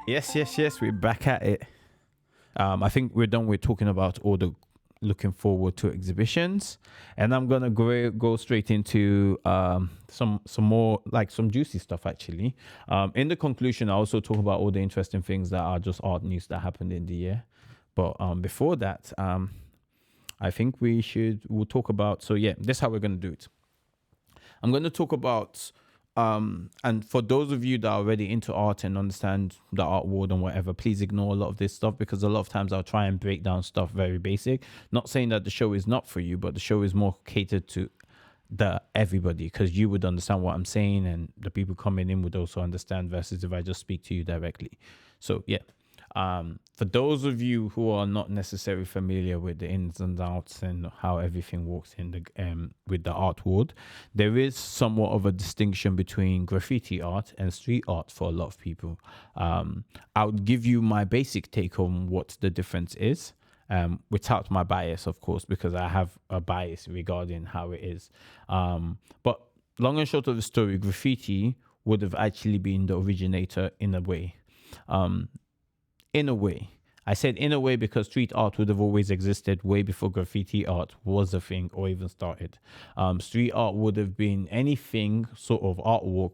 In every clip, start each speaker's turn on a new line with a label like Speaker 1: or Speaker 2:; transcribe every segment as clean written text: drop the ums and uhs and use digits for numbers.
Speaker 1: Yes. We're back at it. I think we're done with talking about all the looking forward to exhibitions, and I'm gonna go straight into some more like some juicy stuff actually. In the conclusion, I also talk about all the interesting things that are just art news that happened in the year. But before that, I think we'll talk about. So yeah, this is how we're gonna do it. I'm gonna talk about and for those of you that are already into art and understand the art world and whatever, please ignore a lot of this stuff because a lot of times I'll try and break down stuff very basic. Not saying that the show is not for you, but the show is more catered to the everybody because you would understand what I'm saying and the people coming in would also understand versus if I just speak to you directly. So yeah. For those of you who are not necessarily familiar with the ins and outs and how everything works in the with the art world, there is somewhat of a distinction between graffiti art and street art for a lot of people. I would give you my basic take on what the difference is, without my bias, of course, because I have a bias regarding how it is. But long and short of the story, graffiti would have actually been the originator in a way. In a way. I said in a way because street art would have always existed way before graffiti art was a thing or even started. Street art would have been anything sort of artwork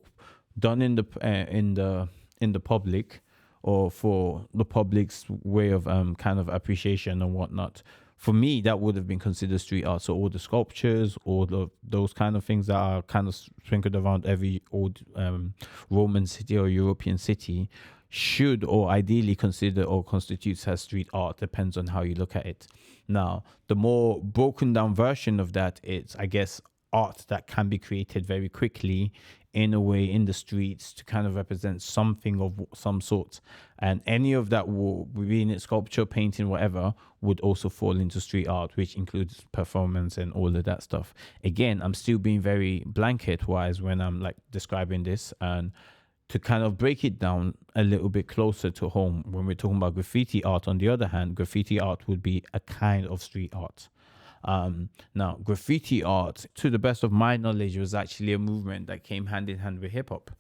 Speaker 1: done in the public or for the public's way of kind of appreciation and whatnot. For me, that would have been considered street art. So all the sculptures, all those kind of things that are kind of sprinkled around every old Roman city or European city should or ideally consider or constitutes as street art, depends on how you look at it. Now, the more broken down version of that, it's, I guess, art that can be created very quickly in a way in the streets to kind of represent something of some sort. And any of that will be in it, sculpture, painting, whatever, would also fall into street art, which includes performance and all of that stuff. Again, I'm still being very blanket wise when I'm like describing this, and to kind of break it down a little bit closer to home, when we're talking about graffiti art, on the other hand, graffiti art would be a kind of street art. Now, graffiti art, to the best of my knowledge, was actually a movement that came hand in hand with hip hop.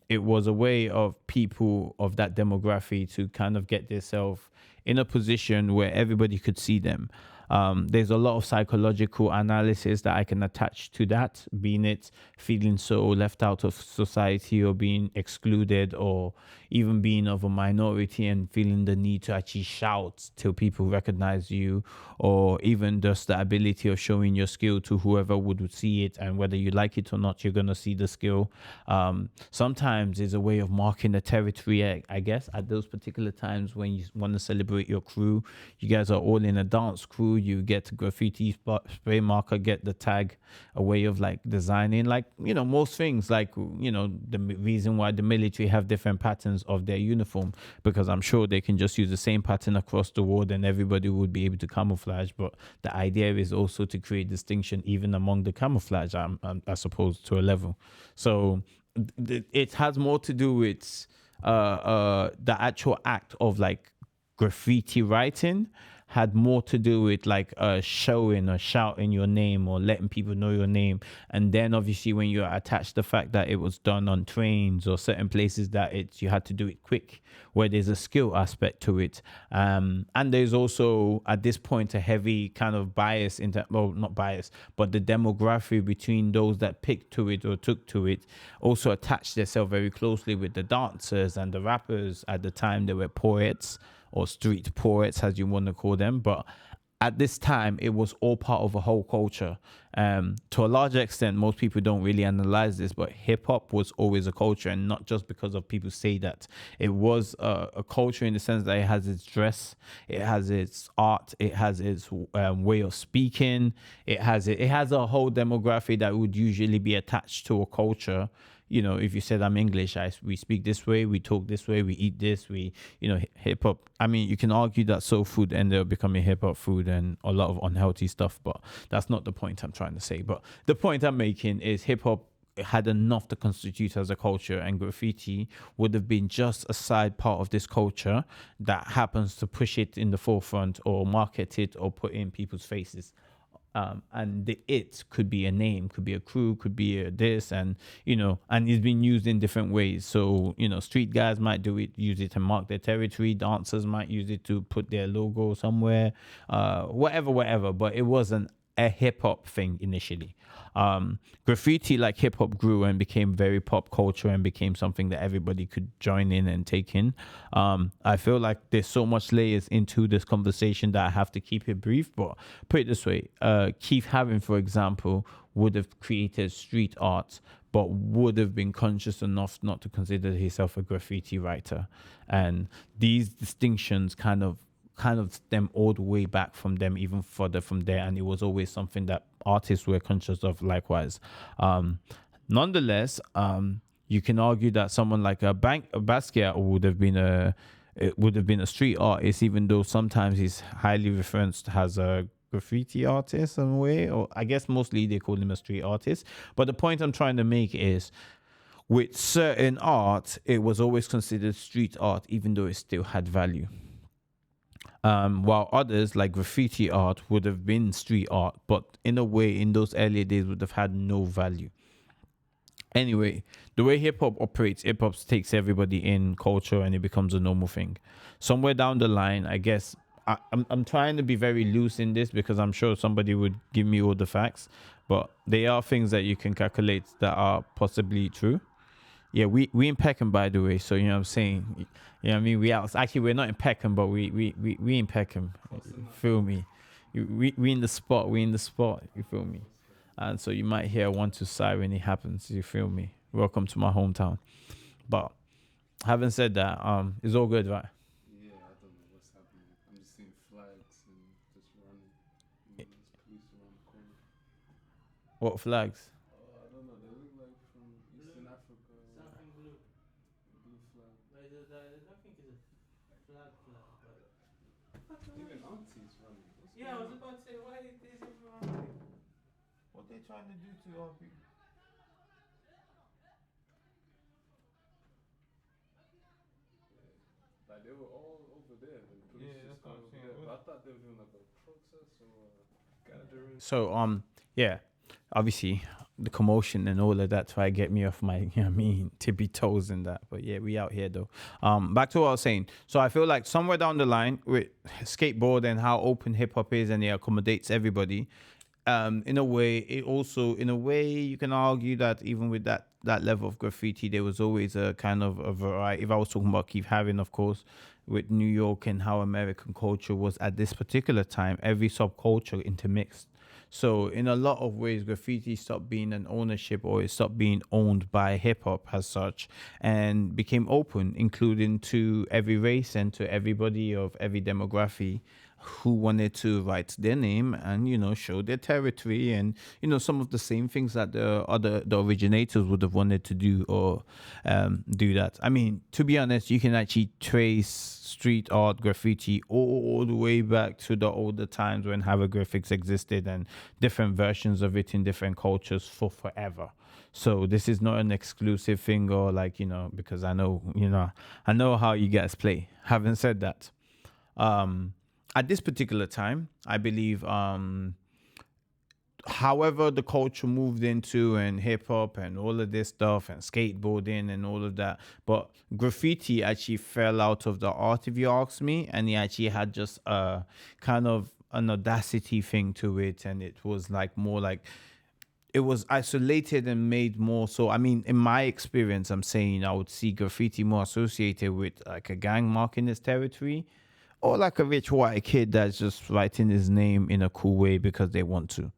Speaker 1: It was a way of people of that demography to kind of get themselves in a position where everybody could see them. There's a lot of psychological analysis that I can attach to that, being it feeling so left out of society or being excluded or even being of a minority and feeling the need to actually shout till people recognize you, or even just the ability of showing your skill to whoever would see it, and whether you like it or not, you're going to see the skill. Sometimes it's a way of marking the territory, I guess, at those particular times when you want to celebrate your crew. You guys are all in a dance crew, you get graffiti spray marker, get the tag, a way of like designing, like, you know, most things, like, you know, the reason why the military have different patterns of their uniform, because I'm sure they can just use the same pattern across the world and everybody would be able to camouflage. But the idea is also to create distinction even among the camouflage, I suppose, to a level. So it has more to do with the actual act of like graffiti writing had more to do with like showing or shouting your name or letting people know your name. And then obviously when you attach the fact that it was done on trains or certain places that you had to do it quick, where there's a skill aspect to it. And there's also at this point a heavy kind of bias well, not bias, but the demographic between those that picked to it or took to it also attached themselves very closely with the dancers and the rappers. At the time, they were poets, or street poets, as you want to call them. But at this time, it was all part of a whole culture. To a large extent, most people don't really analyze this, but hip hop was always a culture, and not just because of people say that. It was a culture in the sense that it has its dress, it has its art, it has its way of speaking, it has a whole demographic that would usually be attached to a culture. You know, if you said I'm English, we speak this way, we talk this way, we eat this, hip hop. I mean, you can argue that soul food ended up becoming hip hop food and a lot of unhealthy stuff, but that's not the point I'm trying to say. But the point I'm making is hip hop had enough to constitute as a culture, and graffiti would have been just a side part of this culture that happens to push it in the forefront or market it or put in people's faces. And the it could be a name, could be a crew, could be a this, and and it's been used in different ways. So street guys might use it to mark their territory. Dancers might use it to put their logo somewhere, whatever. But it wasn't a hip hop thing initially. Graffiti, like hip hop, grew and became very pop culture and became something that everybody could join in and take in. I feel like there's so much layers into this conversation that I have to keep it brief. But put it this way: Keith Haring, for example, would have created street art, but would have been conscious enough not to consider himself a graffiti writer. And these distinctions kind of stem all the way back from them, even further from there, and it was always something that artists were conscious of likewise. Nonetheless, you can argue that someone like a Basquiat would have been a street artist, even though sometimes he's highly referenced as a graffiti artist in a way, or I guess mostly they call him a street artist. But the point I'm trying to make is, with certain art, it was always considered street art, even though it still had value. While others, like graffiti art, would have been street art, but in a way, in those earlier days, would have had no value. Anyway, the way hip hop operates, hip hop takes everybody in culture and it becomes a normal thing. Somewhere down the line, I guess, I'm trying to be very loose in this because I'm sure somebody would give me all the facts, but they are things that you can calculate that are possibly true. Yeah, we in Peckham, by the way. So you know what I'm saying. You know what I mean. We out. Actually, we're not in Peckham, but we in Peckham. Feel me? We in the spot. We in the spot. You feel me? And so you might hear one to sigh when it happens. You feel me? Welcome to my hometown. But having said that, it's all good, right?
Speaker 2: Yeah, I don't know what's happening. I'm just seeing flags and just running. And there's police around the corner.
Speaker 1: What flags?
Speaker 2: I don't know. They look like from Eastern Africa.
Speaker 3: Something blue.
Speaker 2: Blue flag.
Speaker 3: Like I don't think it's a flag, but
Speaker 2: Even aunties running. What's
Speaker 3: yeah, I
Speaker 2: going
Speaker 3: was
Speaker 2: on?
Speaker 3: about to say, why is everyone?
Speaker 1: What they trying to do to our people?
Speaker 2: Like they were all over there. The police
Speaker 1: Yeah,
Speaker 2: just
Speaker 1: that's what
Speaker 2: gone
Speaker 1: I'm
Speaker 2: over
Speaker 1: saying.
Speaker 2: there. But I thought they were doing like a process or gathering.
Speaker 1: So yeah, obviously the commotion and all of that try to get me off my tippy toes and that. But yeah, we out here though. Back to what I was saying. So I feel like somewhere down the line with skateboard and how open hip hop is and it accommodates everybody. In a way, you can argue that even with that level of graffiti, there was always a kind of a variety. If I was talking about Keith Haring, of course, with New York and how American culture was at this particular time, every subculture intermixed. So in a lot of ways, graffiti stopped being an ownership, or it stopped being owned by hip hop as such, and became open, including to every race and to everybody of every demography who wanted to write their name and show their territory and some of the same things that the originators would have wanted to do, or do that. I mean, to be honest, you can actually trace street art graffiti all the way back to the older times when hieroglyphics existed and different versions of it in different cultures for forever. So this is not an exclusive thing, or because I know how you guys play. Having said that, at this particular time, I believe, however the culture moved into and hip hop and all of this stuff and skateboarding and all of that, but graffiti actually fell out of the art, if you ask me, and it actually had just a kind of an audacity thing to it, and it was more like it was isolated and made more so. I mean, in my experience, I'm saying I would see graffiti more associated with like a gang marking its territory, or like a rich white kid that's just writing his name in a cool way because they want to.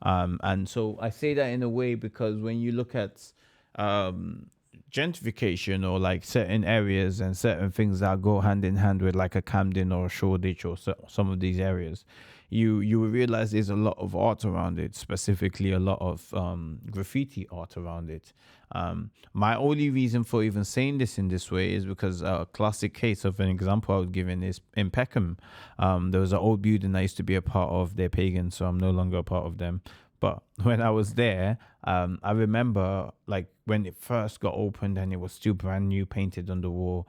Speaker 1: And so I say that in a way because when you look at gentrification, or like certain areas and certain things that go hand in hand with like a Camden or a Shoreditch or some of these areas, you will realize there's a lot of art around it, specifically a lot of graffiti art around it. My only reason for even saying this in this way is because a classic case of an example I would give in is in Peckham. There was an old building I used to be a part of. They're pagan, so I'm no longer a part of them. But when I was there, I remember like when it first got opened and it was still brand new, painted on the wall.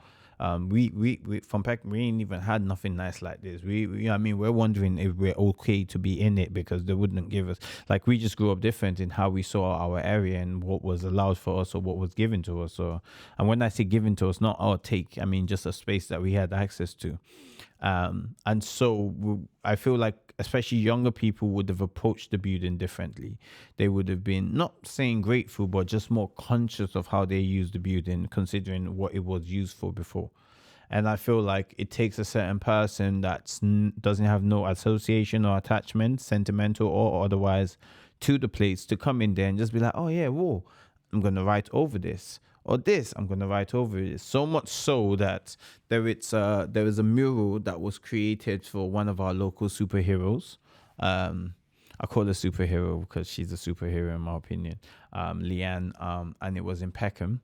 Speaker 1: We from Peck, we ain't even had nothing nice like this. I mean, we're wondering if we're okay to be in it because they wouldn't give us, like, we just grew up different in how we saw our area and what was allowed for us or what was given to us. So, and when I say given to us, not our take, I mean just a space that we had access to. And so I feel like especially younger people would have approached the building differently. They would have been not saying grateful, but just more conscious of how they use the building, considering what it was used for before. And I feel like it takes a certain person that doesn't have no association or attachment, sentimental or otherwise, to the place to come in there and just be like, oh yeah, whoa, I'm gonna write over this. Or this, I'm gonna write over it. So much so that there is a mural that was created for one of our local superheroes. Um, I call her superhero because she's a superhero in my opinion. Leanne, and it was in Peckham,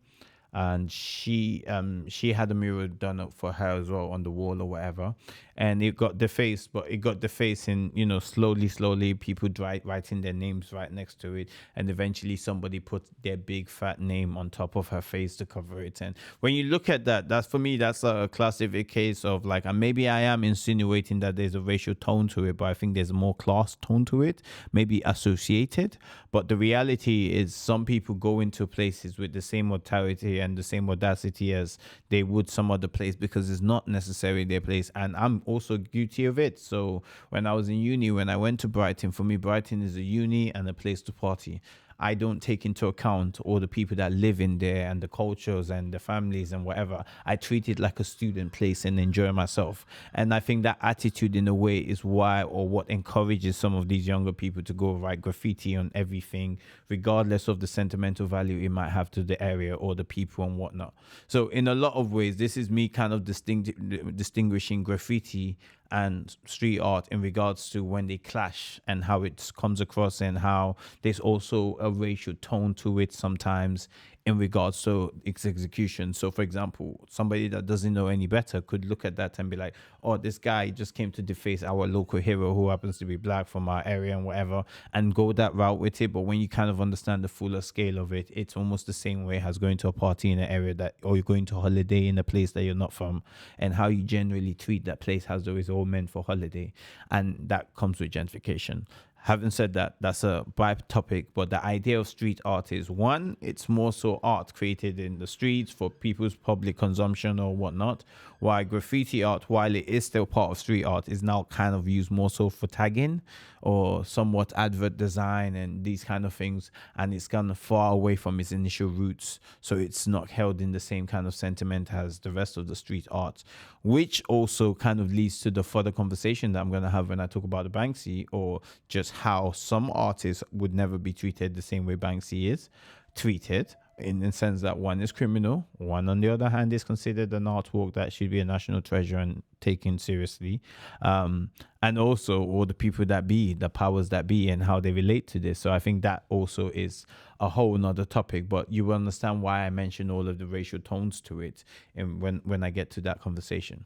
Speaker 1: and she had a mural done up for her as well on the wall or whatever, and it got defaced, but it got defaced in, slowly people writing their names right next to it, and eventually somebody put their big fat name on top of her face to cover it. And when you look at that, that's, for me, that's a classic case of like, and maybe I am insinuating that there's a racial tone to it, but I think there's a more class tone to it, maybe associated. But the reality is some people go into places with the same mortality and the same audacity as they would some other place because it's not necessarily their place. And I'm also guilty of it. So when I was in uni, when I went to Brighton, for me, Brighton is a uni and a place to party. I don't take into account all the people that live in there and the cultures and the families and whatever. I treat it like a student place and enjoy myself. And I think that attitude, in a way, is why, or what encourages some of these younger people to go write graffiti on everything, regardless of the sentimental value it might have to the area or the people and whatnot. So, in a lot of ways, this is me kind of distinguishing graffiti and street art in regards to when they clash and how it comes across, and how there's also a racial tone to it sometimes in regards to its execution. So, for example, somebody that doesn't know any better could look at that and be like, oh, this guy just came to deface our local hero who happens to be black from our area and whatever, and go that route with it. But when you kind of understand the fuller scale of it, it's almost the same way as going to a party in an area that, or you're going to holiday in a place that you're not from, and how you generally treat that place as though it's all meant for holiday. And that comes with gentrification. Having said that, that's a bright topic, but the idea of street art is, one, it's more so art created in the streets for people's public consumption or whatnot, while graffiti art, while it is still part of street art, is now kind of used more so for tagging or somewhat advert design and these kind of things, and it's gone far away from its initial roots, so it's not held in the same kind of sentiment as the rest of the street art, which also kind of leads to the further conversation that I'm going to have when I talk about the Banksy, or just how some artists would never be treated the same way Banksy is treated, in the sense that one is criminal, one on the other hand is considered an artwork that should be a national treasure and taken seriously. And also all the people that be, the powers that be, and how they relate to this. So I think that also is a whole nother topic, but you will understand why I mention all of the racial tones to it, and when I get to that conversation.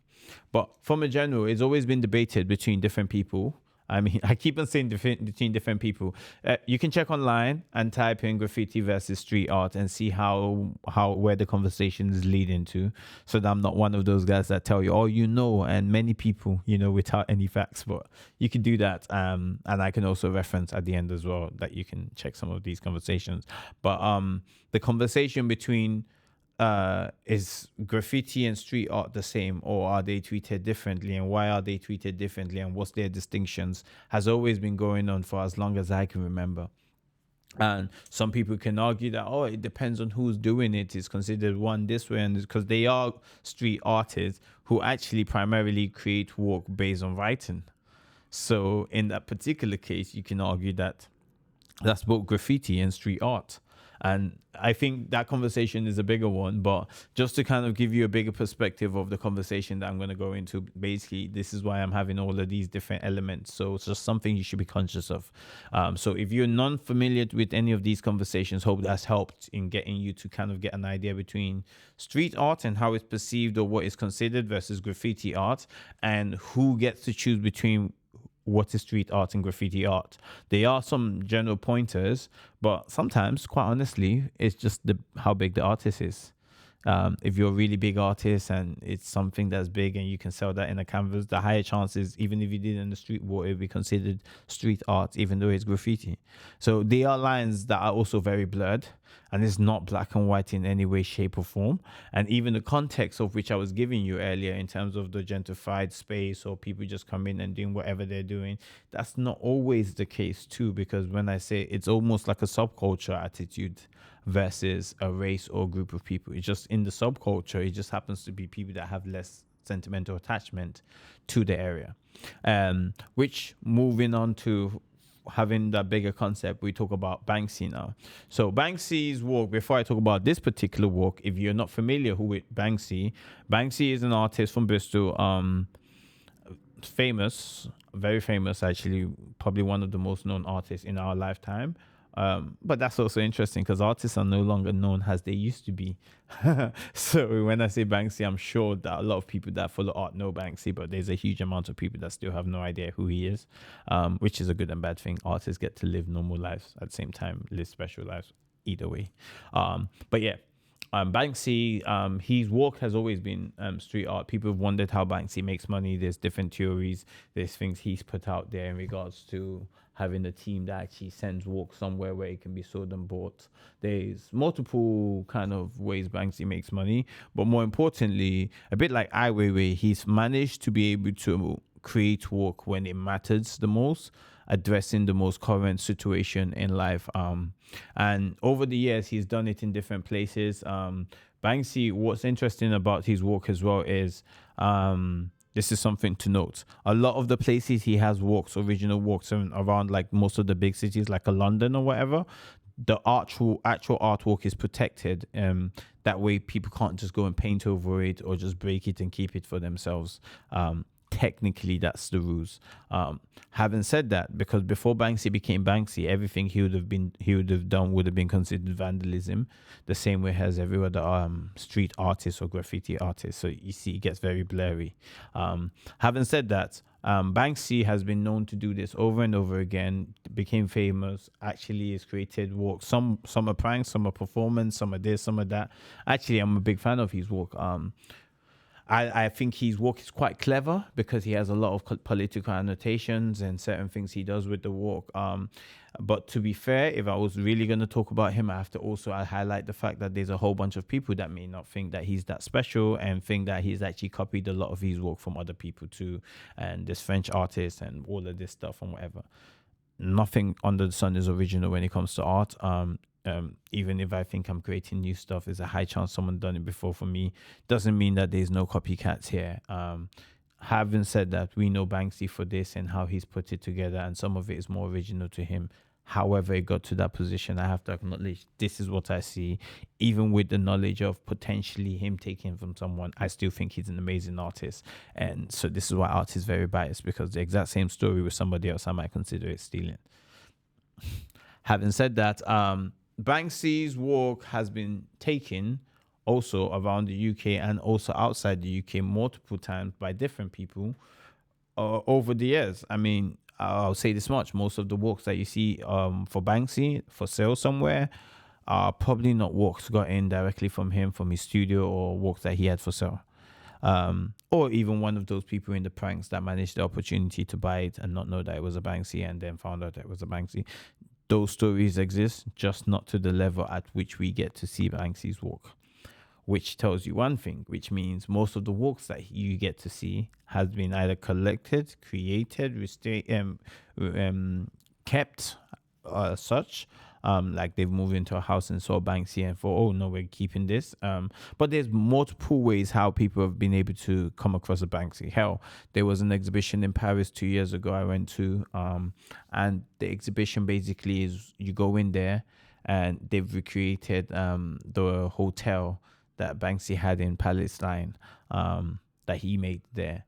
Speaker 1: But from a general, it's always been debated between different people. I mean, I keep on saying between different people. You can check online and type in graffiti versus street art and see how where the conversation is leading to. So that I'm not one of those guys that tell you, oh, and many people, without any facts. But you can do that, and I can also reference at the end as well that you can check some of these conversations. But the conversation between is graffiti and street art the same, or are they treated differently, and why are they treated differently, and what's their distinctions, has always been going on for as long as I can remember. And some people can argue that, oh, it depends on who's doing it. It's considered one this way, and because they are street artists who actually primarily create work based on writing. So in that particular case, you can argue that that's both graffiti and street art. And I think that conversation is a bigger one, but just to kind of give you a bigger perspective of the conversation that I'm going to go into, basically, this is why I'm having all of these different elements. So it's just something you should be conscious of. So if you're non-familiar with any of these conversations, hope that's helped in getting you to kind of get an idea between street art and how it's perceived or what is considered versus graffiti art, and who gets to choose between what is street art and graffiti art. They are some general pointers, but sometimes, quite honestly, it's just how big the artist is. If you're a really big artist and it's something that's big and you can sell that in a canvas, the higher chances, even if you did it in the street wall, it would be considered street art, even though it's graffiti. So they are lines that are also very blurred, and it's not black and white in any way, shape, or form. And even the context of which I was giving you earlier, in terms of the gentrified space or people just come in and doing whatever they're doing, that's not always the case too. Because when I say it's almost like a subculture attitude versus a race or group of people, it's just in the subculture, it just happens to be people that have less sentimental attachment to the area. Which, moving on to having that bigger concept, we talk about Banksy now. So Banksy's work, before I talk about this particular work, if you're not familiar with Banksy, Banksy is an artist from Bristol, famous, very famous actually, probably one of the most known artists in our lifetime. But that's also interesting because artists are no longer known as they used to be. So when I say Banksy, I'm sure that a lot of people that follow art know Banksy, but there's a huge amount of people that still have no idea who he is, which is a good and bad thing. Artists get to live normal lives at the same time, live special lives, either way. But yeah, Banksy, his work has always been street art. People have wondered how Banksy makes money. There's different theories. There's things he's put out there in regards to having a team that actually sends work somewhere where it can be sold and bought. There's multiple kind of ways Banksy makes money, but more importantly, a bit like Ai Weiwei, he's managed to be able to create work when it matters the most, addressing the most current situation in life. And over the years, he's done it in different places. Banksy, what's interesting about his work as well is, this is something to note. A lot of the places he has walks, original walks around like most of the big cities, like a London or whatever, the actual artwork is protected. That way people can't just go and paint over it or just break it and keep it for themselves. Technically, that's the rules. Having said that, because before Banksy became Banksy, everything he would have done would have been considered vandalism, the same way as every other street artist or graffiti artist. So you see, it gets very blurry. Having said that, Banksy has been known to do this over and over again. Became famous. Actually, has created work. Some are pranks, some are performance, some are this, some are that. Actually, I'm a big fan of his work. I think his work is quite clever because he has a lot of political annotations and certain things he does with the work. But to be fair, if I was really going to talk about him, I have to also highlight the fact that there's a whole bunch of people that may not think that he's that special and think that he's actually copied a lot of his work from other people too. And this French artist and all of this stuff and whatever. Nothing under the sun is original when it comes to art. Even if I think I'm creating new stuff, there's a high chance someone done it before for me. Doesn't mean that there's no copycats here. Having said that, we know Banksy for this and how he's put it together, and some of it is more original to him. However it got to that position, I have to acknowledge this is what I see. Even with the knowledge of potentially him taking from someone, I still think he's an amazing artist. And so this is why art is very biased, because the exact same story with somebody else, I might consider it stealing. Having said that, Banksy's work has been taken also around the UK and also outside the UK multiple times by different people over the years. I mean, I'll say this much: most of the works that you see for Banksy for sale somewhere are probably not works got in directly from him, from his studio, or works that he had for sale. Or even one of those people in the pranks that managed the opportunity to buy it and not know that it was a Banksy and then found out that it was a Banksy. Those stories exist, just not to the level at which we get to see Banksy's work, which tells you one thing, which means most of the works that you get to see has been either collected, created, kept such. Like they've moved into a house and saw Banksy and thought, oh no, we're keeping this. But there's multiple ways how people have been able to come across a Banksy. Hell, there was an exhibition in Paris 2 years ago I went to, and the exhibition basically is you go in there and they've recreated the hotel that Banksy had in Palestine, that he made there.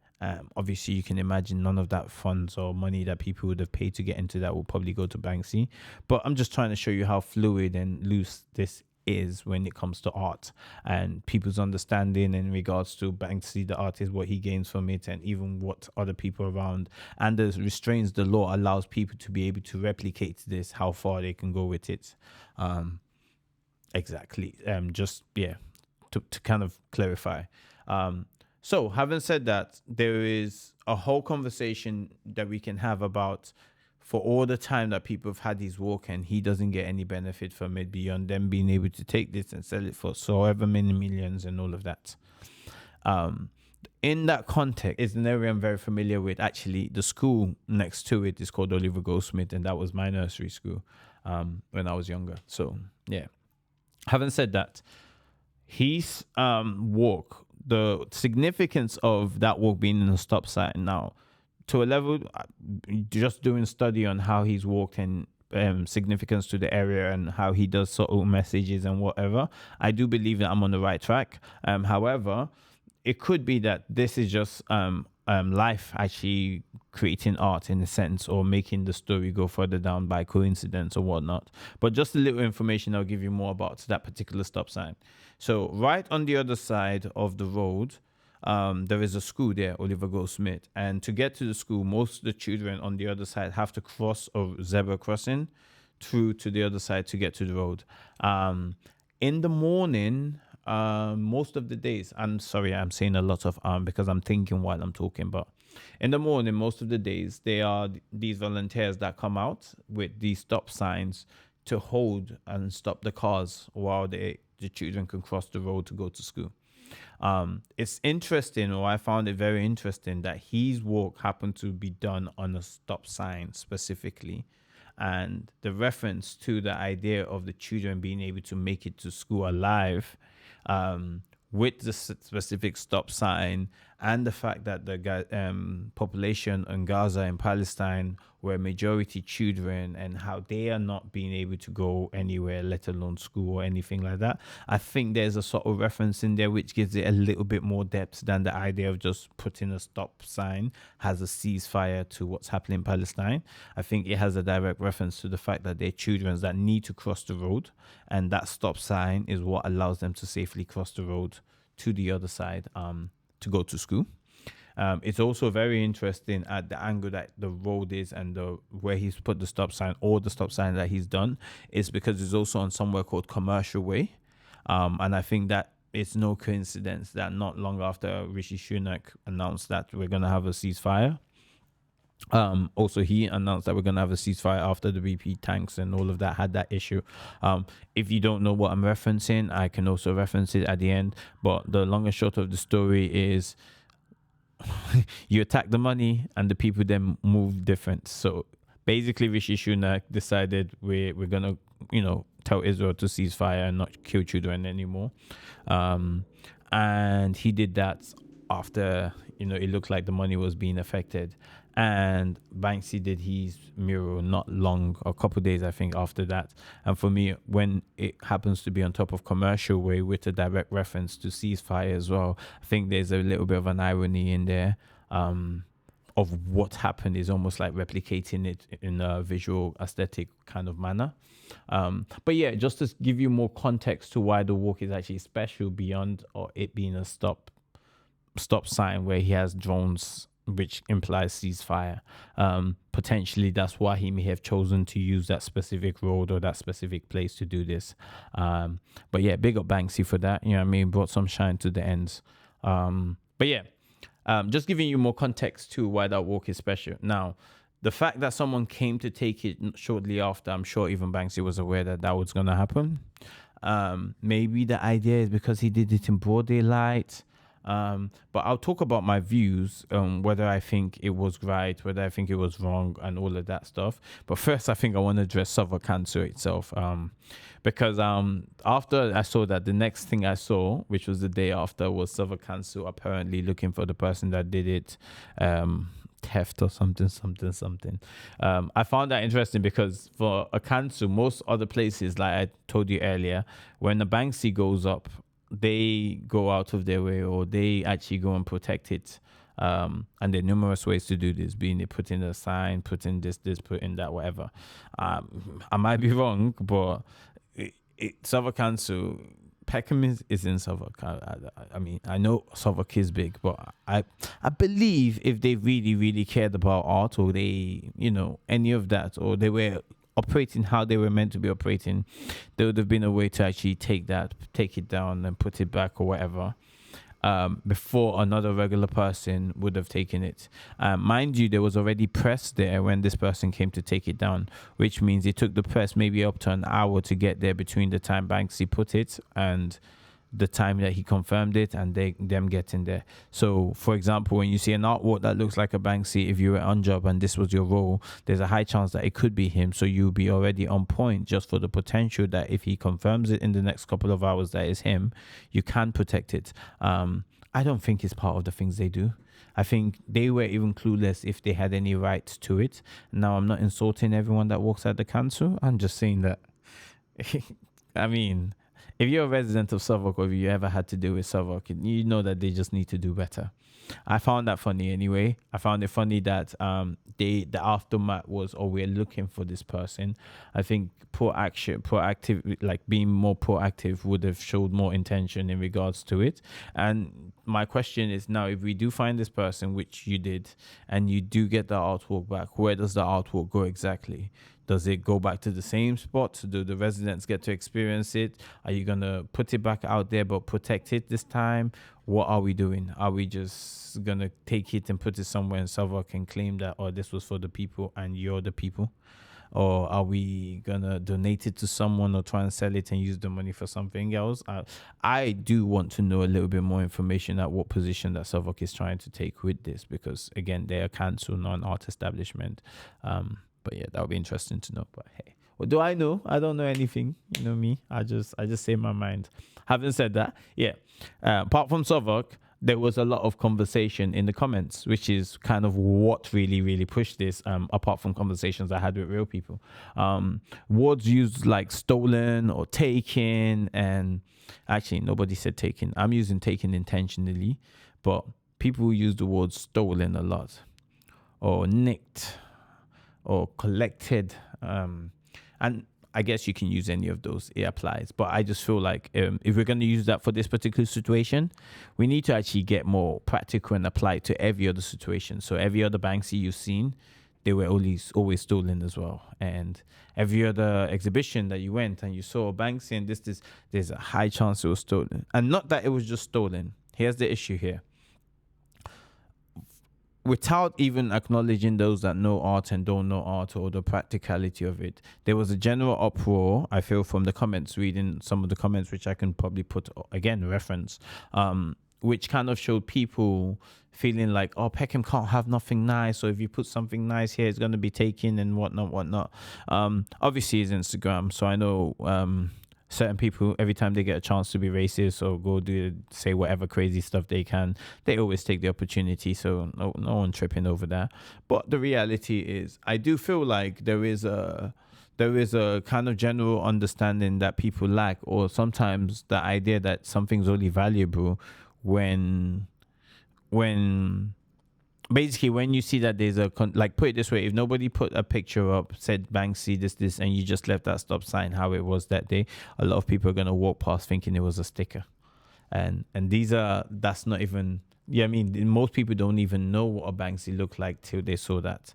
Speaker 1: Obviously, you can imagine none of that funds or money that people would have paid to get into that will probably go to Banksy. But I'm just trying to show you how fluid and loose this is when it comes to art and people's understanding in regards to Banksy, the artist, what he gains from it, and even what other people around and the restraints the law allows people to be able to replicate this, how far they can go with it. Exactly. Just yeah, to kind of clarify. So having said that, there is a whole conversation that we can have about for all the time that people have had his work and he doesn't get any benefit from it beyond them being able to take this and sell it for so ever many millions and all of that. In that context, is an area I'm very familiar with. Actually, the school next to it is called Oliver Goldsmith, and that was my nursery school when I was younger. So yeah. Having said that, his walk, the significance of that walk being in a stop sign now, to a level, just doing study on how he's walked and significance to the area and how he does subtle messages and whatever, I do believe that I'm on the right track. However, it could be that this is just life actually creating art in a sense, or making the story go further down by coincidence or whatnot. But just a little information I'll give you more about that particular stop sign. So right on the other side of the road, there is a school there, Oliver Goldsmith. And to get to the school, most of the children on the other side have to cross a zebra crossing through to the other side to get to the road. In the morning, most of the days, I'm sorry, I'm saying a lot of because I'm thinking while I'm talking, but in the morning, most of the days, they are these volunteers that come out with these stop signs to hold and stop the cars while the children can cross the road to go to school. It's interesting, or I found it very interesting, that his walk happened to be done on a stop sign specifically. And the reference to the idea of the children being able to make it to school alive with the specific stop sign, and the fact that the population in Gaza and Palestine were majority children, and how they are not being able to go anywhere, let alone school or anything like that. I think there's a sort of reference in there which gives it a little bit more depth than the idea of just putting a stop sign has a ceasefire to what's happening in Palestine. I think it has a direct reference to the fact that they're children that need to cross the road, and that stop sign is what allows them to safely cross the road to the other side to go to school. It's also very interesting at the angle that the road is and the where he's put the stop sign, or the stop sign that he's done, is because it's also on somewhere called Commercial Way. And I think that it's no coincidence that not long after Rishi Sunak announced that we're going to have a ceasefire, also he announced that we're going to have a ceasefire after the BP tanks and all of that had that issue. If you don't know what I'm referencing, I can also reference it at the end. But the long and short of the story is you attack the money and the people then move different. So basically Rishi Sunak decided we're gonna tell Israel to cease fire and not kill children anymore, and he did that after it looked like the money was being affected. And Banksy did his mural not long, a couple of days I think after that. And for me, when it happens to be on top of Commercial Way with a direct reference to ceasefire as well, I think there's a little bit of an irony in there of what happened is almost like replicating it in a visual aesthetic kind of manner. But yeah, just to give you more context to why the walk is actually special beyond or it being a stop sign where he has drones which implies ceasefire. Potentially that's why he may have chosen to use that specific road or that specific place to do this. But yeah, big up Banksy for that. Brought some shine to the ends. But yeah, just giving you more context to why that walk is special. Now, the fact that someone came to take it shortly after, I'm sure even Banksy was aware that that was going to happen. Maybe the idea is because he did it in broad daylight. But I'll talk about my views on whether I think it was right, whether I think it was wrong, and all of that stuff. But first, I think I want to address Southern Cancer itself, because after I saw that, the next thing I saw, which was the day after, was Southern Cancer apparently looking for the person that did it, theft or something. I found that interesting because for a council, most other places, like I told you earlier, when a Banksy goes up, they go out of their way, or they actually go and protect it. And there are numerous ways to do this, being they put in a sign, put in this, put in that, whatever. I might be wrong, but Southwark Council, Peckham is in Southwark. I mean, I know Southwark is big, but I believe if they really, really cared about art, or they, any of that, or they were operating how they were meant to be operating, there would have been a way to actually take it down and put it back or whatever, before another regular person would have taken it. Mind you, there was already press there when this person came to take it down, which means it took the press maybe up to an hour to get there between the time Banksy put it and the time that he confirmed it and them getting there. So, for example, when you see an artwork that looks like a Banksy, if you were on job and this was your role, there's a high chance that it could be him. So you'll be already on point just for the potential that if he confirms it in the next couple of hours that is him, you can protect it. I don't think it's part of the things they do. I think they were even clueless if they had any rights to it. Now, I'm not insulting everyone that works at the council. I'm just saying that, I mean, if you're a resident of Southwark, or if you ever had to do with Southwark, you know that they just need to do better. I found that funny anyway. I found it funny that the aftermath was, oh, we're looking for this person. I think proactive, like being more proactive would have showed more intention in regards to it. And my question is now, if we do find this person, which you did, and you do get the artwork back, where does the artwork go exactly? Does it go back to the same spot? Do the residents get to experience it? Are you going to put it back out there but protect it this time? What are we doing? Are we just going to take it and put it somewhere and Southwark can claim that, oh, this was for the people and you're the people? Or are we going to donate it to someone or try and sell it and use the money for something else? I do want to know a little bit more information at what position that Southwark is trying to take with this, because, again, they are council, not an art establishment. But yeah, that would be interesting to know. But hey, what do I know? I don't know anything. You know me. I just say my mind. Having said that, yeah. Apart from Southwark, there was a lot of conversation in the comments, which is kind of what really, really pushed this. Apart from conversations I had with real people, words used like stolen or taken, and actually nobody said taken. I'm using taken intentionally, but people use the word stolen a lot, or nicked, or collected, and I guess you can use any of those, it applies. But I just feel like if we're going to use that for this particular situation, we need to actually get more practical and apply it to every other situation. So every other Banksy you've seen, they were always stolen as well. And every other exhibition that you went and you saw a Banksy and there's a high chance it was stolen. And not that it was just stolen. Here's the issue here. Without even acknowledging those that know art and don't know art, or the practicality of it, there was a general uproar, I feel, from the comments, reading some of the comments, which I can probably put, again, reference, which kind of showed people feeling like, oh, Peckham can't have nothing nice, so if you put something nice here, it's going to be taken and whatnot. Obviously, it's Instagram, so I know certain people, every time they get a chance to be racist or say whatever crazy stuff they can, they always take the opportunity. So no one tripping over that. But the reality is, I do feel like there is a kind of general understanding that people lack, or sometimes the idea that something's only valuable when basically, when you see that there's like, put it this way, if nobody put a picture up, said Banksy this, and you just left that stop sign how it was that day, a lot of people are going to walk past thinking it was a sticker. And that's not even, yeah, I mean, most people don't even know what a Banksy looked like till they saw that.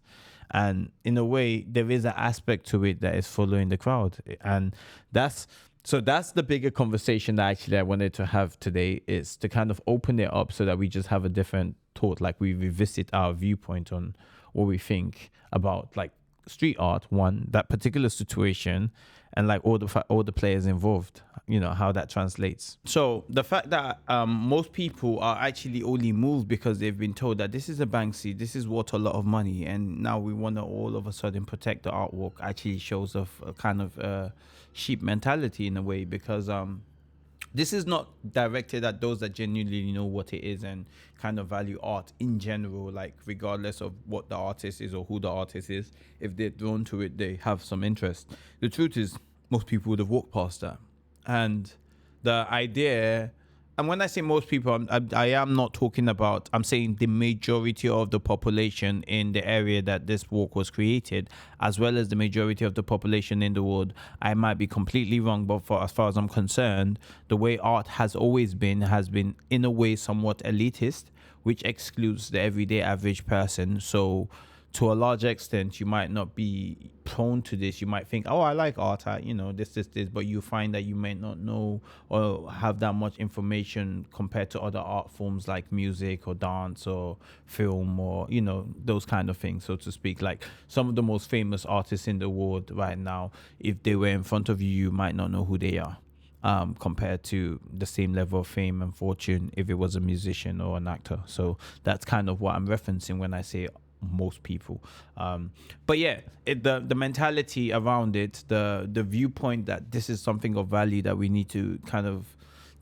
Speaker 1: And in a way, there is an aspect to it that is following the crowd. And that's the bigger conversation that actually I wanted to have today, is to kind of open it up so that we just have a different thought, like we revisit our viewpoint on what we think about, like, street art, one, that particular situation, and like all the players involved, how that translates. So the fact that most people are actually only moved because they've been told that this is a Banksy, this is worth a lot of money, and now we want to all of a sudden protect the artwork, actually shows a kind of sheep mentality in a way, because this is not directed at those that genuinely know what it is and kind of value art in general, like regardless of what the artist is or who the artist is. If they're drawn to it, they have some interest. The truth is, most people would have walked past that. And the idea and when I say most people, I am not talking about, I'm saying the majority of the population in the area that this walk was created, as well as the majority of the population in the world. I might be completely wrong, but for as far as I'm concerned, the way art has always been has been in a way somewhat elitist, which excludes the everyday average person. So to a large extent, you might not be prone to this. You might think, oh, I like art, this, but you find that you may not know or have that much information compared to other art forms like music or dance or film or, those kind of things, so to speak. Like some of the most famous artists in the world right now, if they were in front of you, you might not know who they are. Compared to the same level of fame and fortune if it was a musician or an actor. So that's kind of what I'm referencing when I say most people. But yeah, the mentality around it, the viewpoint that this is something of value that we need to kind of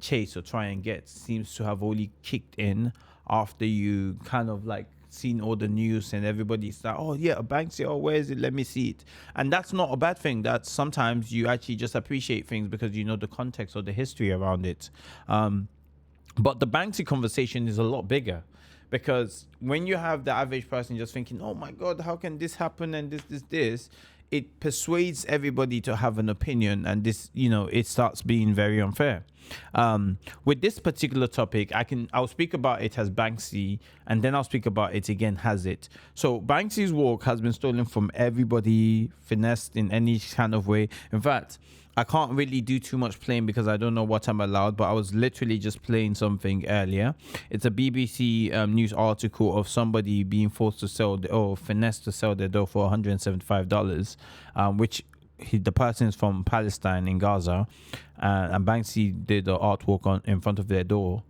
Speaker 1: chase or try and get, seems to have only kicked in after you kind of like seen all the news and everybody's like, oh yeah, Banksy, oh where is it, let me see it. And that's not a bad thing. That's sometimes you actually just appreciate things because you know the context or the history around it. But the Banksy conversation is a lot bigger, because when you have the average person just thinking, oh my God, how can this happen and this, it persuades everybody to have an opinion, and this, it starts being very unfair. With this particular topic, I'll speak about it as Banksy, and then I'll speak about it again as it. So Banksy's work has been stolen from everybody, finessed in any kind of way. In fact, I can't really do too much playing because I don't know what I'm allowed, but I was literally just playing something earlier. It's a BBC news article of somebody being forced to sell finessed to sell their dough for $175, which the person is from Palestine in Gaza, and Banksy did the artwork in front of their door,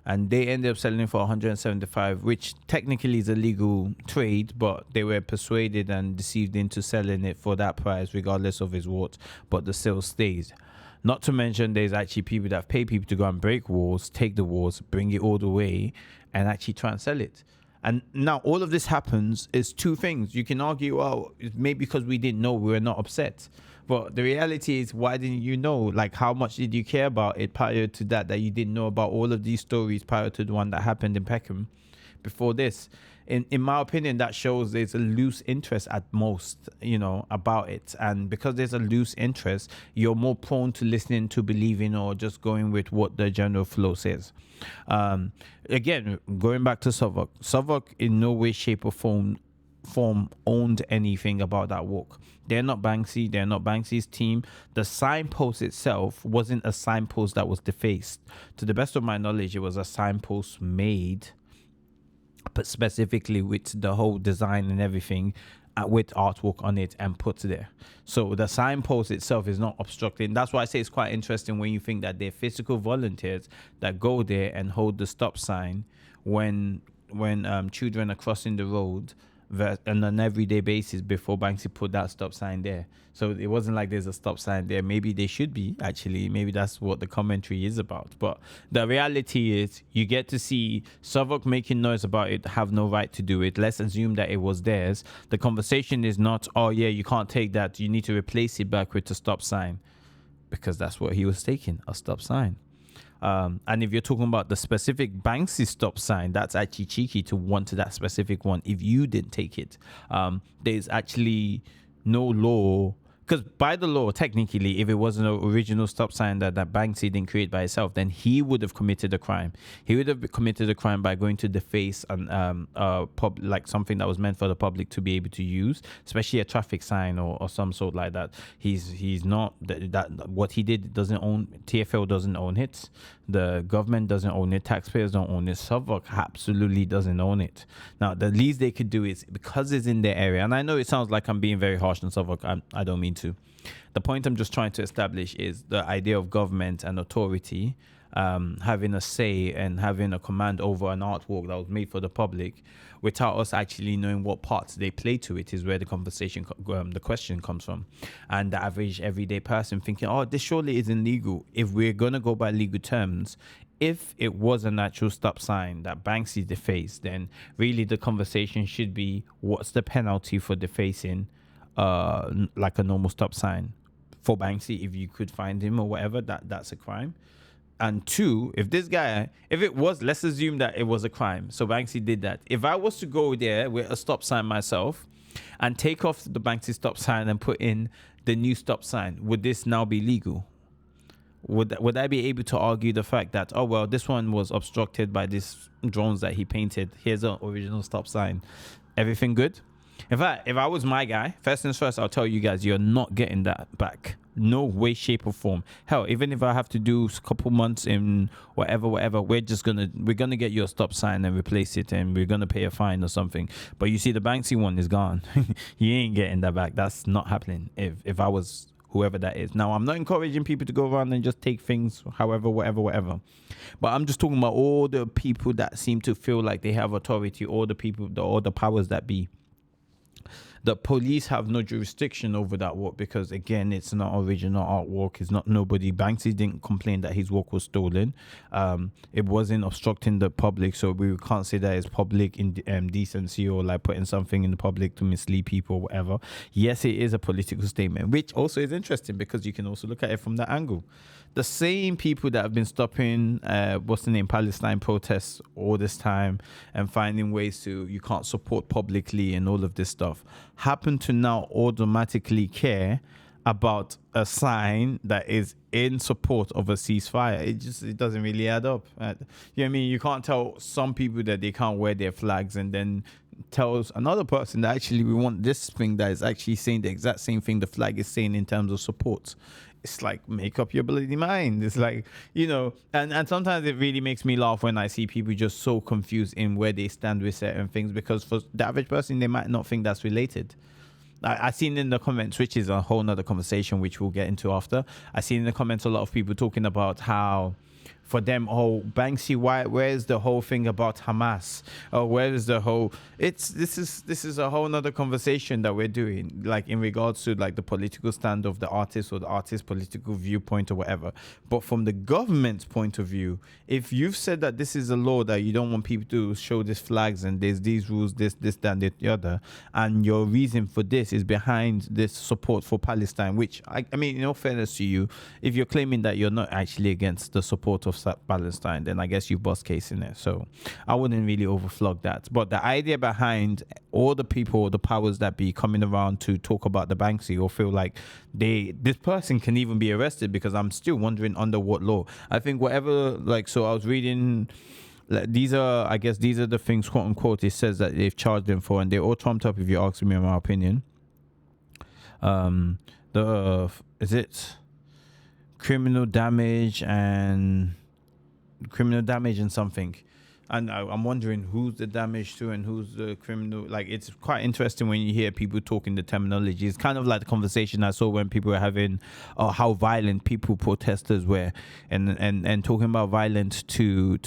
Speaker 1: and they ended up selling it for 175, which technically is a legal trade, but they were persuaded and deceived into selling it for that price regardless of his worth, but the sale stays. Not to mention there's actually people that pay people to go and break walls, take the walls, bring it all the way, and actually try and sell it. And now all of this happens is two things. You can argue, well, it's maybe because we didn't know, we were not upset. But the reality is, why didn't you know? Like, how much did you care about it prior to that you didn't know about all of these stories prior to the one that happened in Peckham before this? In my opinion, that shows there's a loose interest at most, about it. And because there's a loose interest, you're more prone to listening to believing or just going with what the general flow says. Again, going back to Southwark in no way, shape or form owned anything about that walk. They're not Banksy. They're not Banksy's team. The signpost itself wasn't a signpost that was defaced. To the best of my knowledge, it was a signpost made, but specifically with the whole design and everything, with artwork on it and put there. So the signpost itself is not obstructing. That's why I say it's quite interesting when you think that they're physical volunteers that go there and hold the stop sign when children are crossing the road on an everyday basis before Banksy put that stop sign there. So it wasn't like there's a stop sign there. Maybe they should be, actually. Maybe that's what the commentary is about. But the reality is you get to see Southwark making noise about it, have no right to do it. Let's assume that it was theirs. The conversation is not, oh yeah, you can't take that, you need to replace it back with a stop sign, because that's what he was taking, a stop sign. And if you're talking about the specific Banksy stop sign, that's actually cheeky to want that specific one if you didn't take it. There's actually no law, because by the law, technically, if it was an original stop sign that Banksy didn't create by himself, then he would have committed a crime. He would have committed a crime by going to deface like something that was meant for the public to be able to use, especially a traffic sign or some sort like that. He's not that what he did doesn't own. TFL doesn't own it. The government doesn't own it. Taxpayers don't own it. Southwark absolutely doesn't own it. Now, the least they could do is, because it's in their area, and I know it sounds like I'm being very harsh on Southwark. I don't mean to. The point I'm just trying to establish is the idea of government and authority having a say and having a command over an artwork that was made for the public without us actually knowing what parts they play to it is where the the question comes from. And the average everyday person thinking, oh, this surely isn't legal. If we're going to go by legal terms, if it was an actual stop sign that Banksy defaced, then really the conversation should be, what's the penalty for defacing like a normal stop sign for Banksy? If you could find him or whatever, that's a crime. And two, if it was, let's assume that it was a crime. So Banksy did that. If I was to go there with a stop sign myself and take off the Banksy stop sign and put in the new stop sign, would this now be legal? Would I be able to argue the fact that, oh, well, this one was obstructed by these drones that he painted. Here's an original stop sign. Everything good? In fact, if I was my guy, first things first, I'll tell you guys, you're not getting that back. No way, shape, or form. Hell, even if I have to do a couple months in whatever, we're gonna get your stop sign and replace it, and we're gonna pay a fine or something. But you see, the Banksy one is gone. You ain't getting that back. That's not happening. If I was whoever that is. Now, I'm not encouraging people to go around and just take things, however, whatever. But I'm just talking about all the people that seem to feel like they have authority, all the powers that be. The police have no jurisdiction over that work because, again, it's not original artwork. It's not nobody. Banksy didn't complain that his work was stolen. It wasn't obstructing the public, so we can't say that it's public indecency or like putting something in the public to mislead people or whatever. Yes, it is a political statement, which also is interesting because you can also look at it from that angle. The same people that have been stopping, Palestine protests all this time and finding ways you can't support publicly and all of this stuff, happen to now automatically care about a sign that is in support of a ceasefire. It doesn't really add up. You know what I mean? You can't tell some people that they can't wear their flags and then tells another person that actually we want this thing that is actually saying the exact same thing the flag is saying in terms of support. It's like, make up your bloody mind. It's like, and sometimes it really makes me laugh when I see people just so confused in where they stand with certain things, because for the average person, they might not think that's related. I seen in the comments, which is a whole nother conversation, which we'll get into after. I seen in the comments a lot of people talking about how, for them, Banksy, where's the whole thing about Hamas? Or where's the whole? This is a whole nother conversation that we're doing, like in regards to like the political stand of the artist or the artist's political viewpoint or whatever. But from the government's point of view, if you've said that this is a law that you don't want people to show these flags and there's these rules, this, that, and the other, and your reason for this is behind this support for Palestine, which I mean, in all fairness to you, if you're claiming that you're not actually against the support of Palestine, then I guess you've bust case in it. So I wouldn't really overflog that. But the idea behind all the people, the powers that be coming around to talk about the Banksy or feel like this person can even be arrested, because I'm still wondering under what law. I think whatever, like, so I was reading, these are the things, quote unquote, it says that they've charged them for, and they're all trumped up if you ask me my opinion. Is it criminal damage and something, and I'm wondering who's the damage to and who's the criminal. Like, it's quite interesting when you hear people talking the terminology. It's kind of like the conversation I saw when people were having how violent protesters were, and talking about violence to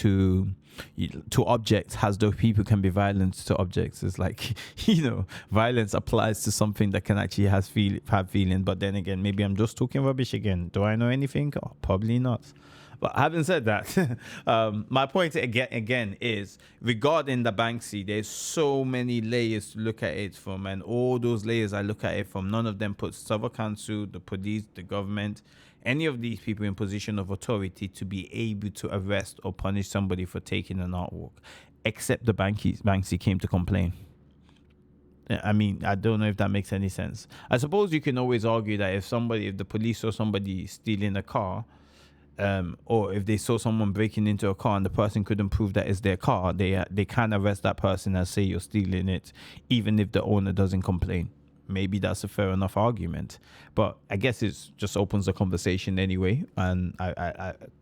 Speaker 1: objects, as though people can be violent to objects. It's like, violence applies to something that can actually have feeling. But then again, maybe I'm just talking rubbish again. Do I know anything? Oh, probably not. But having said that, my point again is, regarding the Banksy, there's so many layers to look at it from, and all those layers I look at it from, none of them puts Southern Council, the police, the government, any of these people in position of authority to be able to arrest or punish somebody for taking an artwork, except the Banksy came to complain. I mean, I don't know if that makes any sense. I suppose you can always argue that if the police saw somebody stealing a car, or if they saw someone breaking into a car and the person couldn't prove that it's their car, they can arrest that person and say you're stealing it, even if the owner doesn't complain. Maybe that's a fair enough argument, but I guess it just opens the conversation anyway, and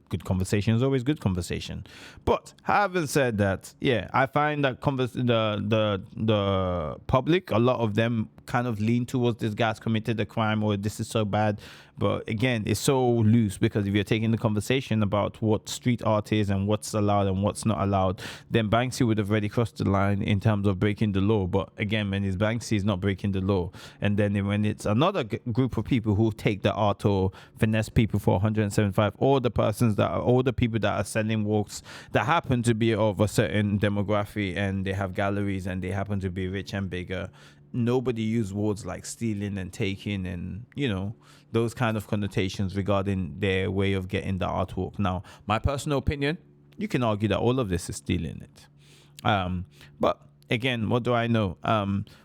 Speaker 1: good conversation is always good conversation. But having said that, yeah, I find that the public, a lot of them kind of lean towards this guy's committed a crime, or this is so bad. But again, it's so loose, because if you're taking the conversation about what street art is and what's allowed and what's not allowed, then Banksy would have already crossed the line in terms of breaking the law. But again, when it's Banksy, is not breaking the law. And then when it's another group of people who take the art or finesse people for 175, or the people that are selling works that happen to be of a certain demographic, and they have galleries and they happen to be rich and bigger, nobody used words like stealing and taking and, those kind of connotations regarding their way of getting the artwork. Now, my personal opinion, you can argue that all of this is stealing it. But again, what do I know?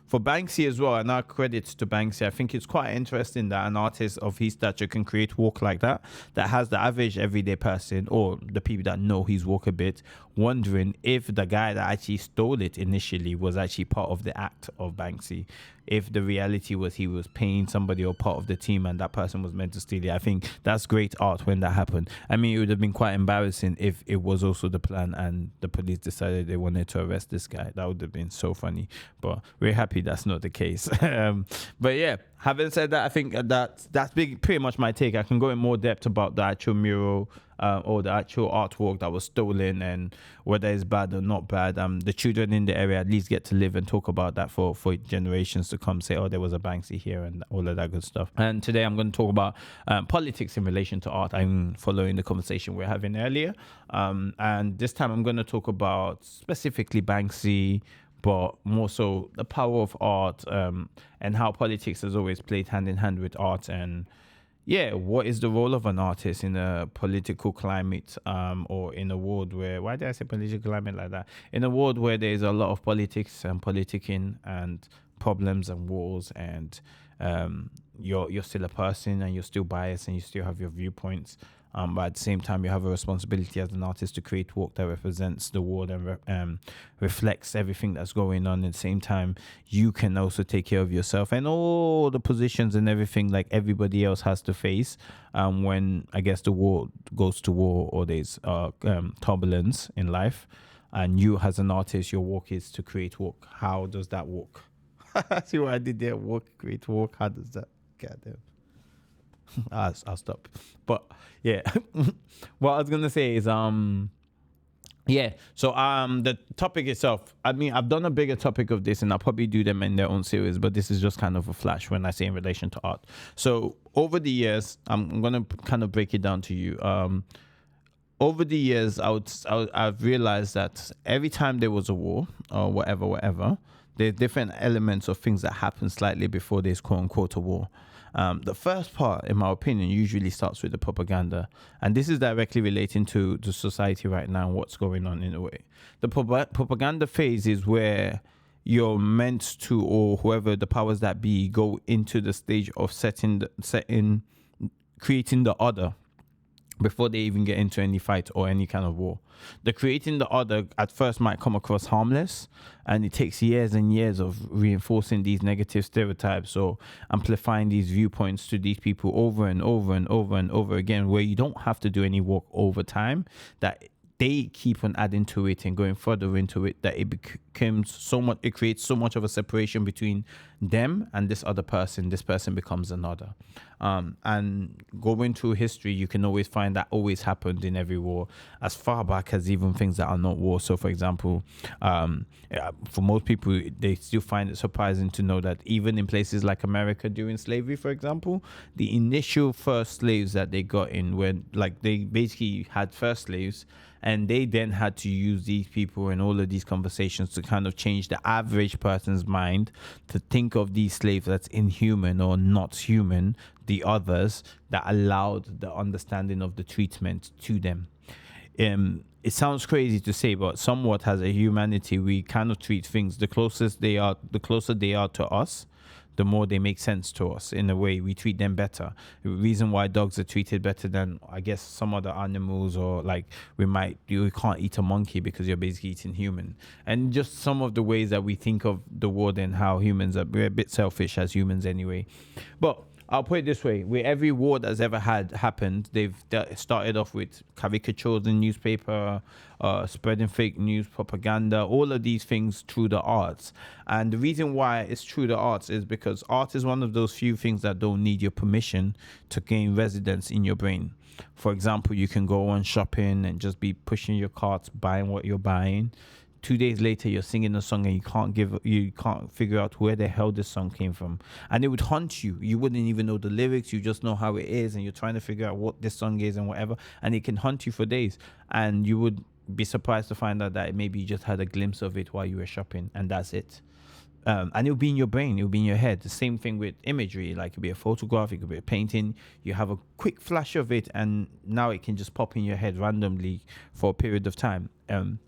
Speaker 1: For Banksy as well, and our credits to Banksy, I think it's quite interesting that an artist of his stature can create work like that has the average everyday person or the people that know his work a bit wondering if the guy that actually stole it initially was actually part of the act of Banksy. If the reality was he was paying somebody or part of the team and that person was meant to steal it. I think that's great art when that happened. I mean, it would have been quite embarrassing if it was also the plan and the police decided they wanted to arrest this guy. That would have been so funny. But we're happy that's not the case. But yeah, having said that, I think that's pretty much my take. I can go in more depth about the actual mural or the actual artwork that was stolen and whether it's bad or not bad. The children in the area at least get to live and talk about that for generations to come, say, oh, there was a Banksy here and all of that good stuff. And today I'm going to talk about politics in relation to art. I'm following the conversation we're having earlier. And this time I'm going to talk about specifically Banksy, but more so the power of art and how politics has always played hand in hand with art. And yeah, what is the role of an artist in a political climate or in a world where, why did I say political climate like that? In a world where there's a lot of politics and politicking and problems and wars and you're still a person and you're still biased and you still have your viewpoints. But at the same time, you have a responsibility as an artist to create work that represents the world and reflects everything that's going on. At the same time, you can also take care of yourself and all the positions and everything like everybody else has to face when, I guess, the world goes to war or there's turbulence in life. And you, as an artist, your work is to create work. How does that work? See what I did there? Work, create work. How does that? Goddamn. I'll stop. But yeah, what I was gonna say is the topic itself, I mean, I've done a bigger topic of this and I'll probably do them in their own series, but this is just kind of a flash when I say in relation to art. So over the years, I'm gonna kind of break it down to you. Over the years, I've realized that every time there was a war or whatever, there's different elements of things that happen slightly before there's quote unquote a war. The first part, in my opinion, usually starts with the propaganda. And this is directly relating to the society right now and what's going on in a way. The propaganda phase is where you're meant to, or whoever the powers that be, go into the stage of creating the order before they even get into any fight or any kind of war. The creating the other at first might come across harmless, and it takes years and years of reinforcing these negative stereotypes or amplifying these viewpoints to these people over and over and over and over again, where you don't have to do any work over time, that they keep on adding to it and going further into it, that it becomes so much, it creates so much of a separation between them and this other person. This person becomes another. And going through history, you can always find that always happened in every war, as far back as even things that are not war. So for example, for most people, they still find it surprising to know that even in places like America during slavery, for example, the initial first slaves that they got in, when like they basically had first slaves, and they then had to use these people and all of these conversations to kind of change the average person's mind to think of these slaves as inhuman or not human, the others, that allowed the understanding of the treatment to them. It sounds crazy to say, but somewhat as a humanity, we kind of treat things the closer they are to us, the more they make sense to us. In a way, we treat them better. The reason why dogs are treated better than, I guess, some other animals, or like you can't eat a monkey because you're basically eating human. And just some of the ways that we think of the world and how humans we're a bit selfish as humans anyway. But I'll put it this way: with every war that's ever happened, they've started off with caricatures in newspaper, spreading fake news, propaganda, all of these things through the arts. And the reason why it's through the arts is because art is one of those few things that don't need your permission to gain residence in your brain. For example, you can go on shopping and just be pushing your carts, buying what you're buying. 2 days later, you're singing a song and you can't figure out where the hell this song came from, and it would haunt you. You wouldn't even know the lyrics. You just know how it is, and you're trying to figure out what this song is and whatever, and it can haunt you for days. And you would be surprised to find out that maybe you just had a glimpse of it while you were shopping, and that's it. And it'll be in your brain, it'll be in your head. The same thing with imagery, like it could be a photograph, it could be a painting. You have a quick flash of it, and now it can just pop in your head randomly for a period of time. In